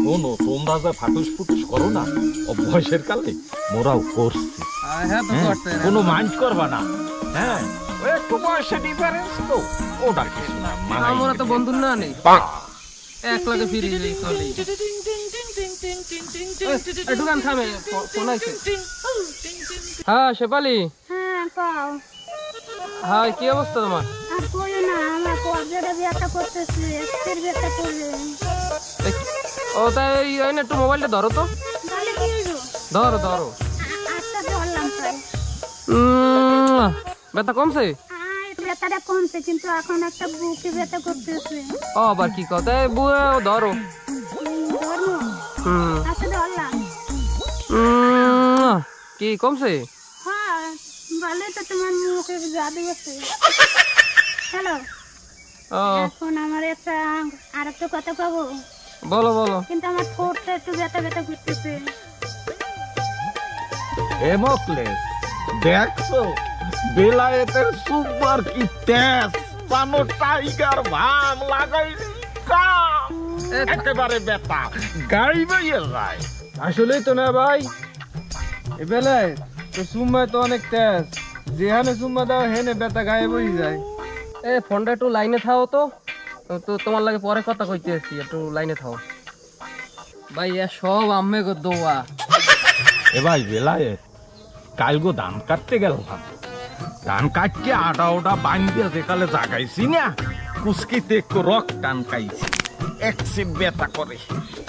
শোনো, তোমরা যা ফাটুস ফুটুস করো না অভ্যাসের কালে মোরাও করছি, কোনো মাইন্ড করবা না। হ্যাঁ, একটু বয়সের ডিফারেন্স তো, ওটা কিছু না। আমরা তো বন্ধু না নেই, এক লাগে ফিরে যাই চলে। একটু গান থামে, ফোন আইছে। হ্যাঁ শেফালি। হ্যাঁ কও। হ্যাঁ কি অবস্থা তোমার? আর কই না, আমরা কবজেটা বিয়েটা করতেছি, এর বিয়েটা করবে। ও তাই এই না, একটু মোবাইলটা ধরো তো। তাহলে কি হইলো? ধরো ধরো। আচ্ছা ধরলাম তাই। ব্যথা কমছে? ব্যথাটা কমছে, কিন্তু এখন একটা বুকে ব্যথা করতেছে। ও আবার কি কথা, ধরো। ধরো। আচ্ছা ধরলাম। কি কমছে? হ্যাঁ ভালোই তো, তোমার মুখে জাদু আছে। হ্যালো, এখন আমার আর একটা কথা পাবো? বলো বলো। কিন্তু আমার ঠোঁটটা একটু ব্যথা ব্যথা করতেছে। এ মকলেস, দেখছো বেলায়েতের সুপার কি তেজ, পানো টাইগার ভান লাগাই কাম, একেবারে ব্যথা গাড়ি বাইয়ে যায়। আসলেই তো না ভাই, এ বেলায় তো সুম্মা তো অনেক তেজ, যেখানে সুম্মা দাও হেনে ব্যথা গায়ে বই যায়। এ ফোনটা একটু লাইনে থাও তো, তো তোমার লাগে পরে কথা কইতে আসছি, একটু লাইনে থাও ভাই। এ সব আম্মে গো দোয়া। এ ভাই বেলায়েত, কালগো ধান কাটতে গেলাম, ধান কাটকে আটা ওটা বাঁধিয়ে যেকালে জাগাইছি না, কুচকিতে একটু রক টান খাইছি, একসি ব্যথা করে।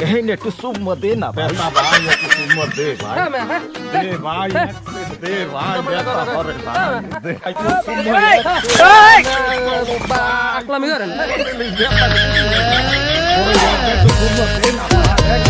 এই একটু চুম্মা দে না ব্যথা ভাই, একটু চুম্মা দে ভাই, দে ভাই, দে ভাই, ব্যথা করে ভাই, দে একটু চুম্মা দে। আকলামি করেন। একটু চুম্মা দে না ভাই।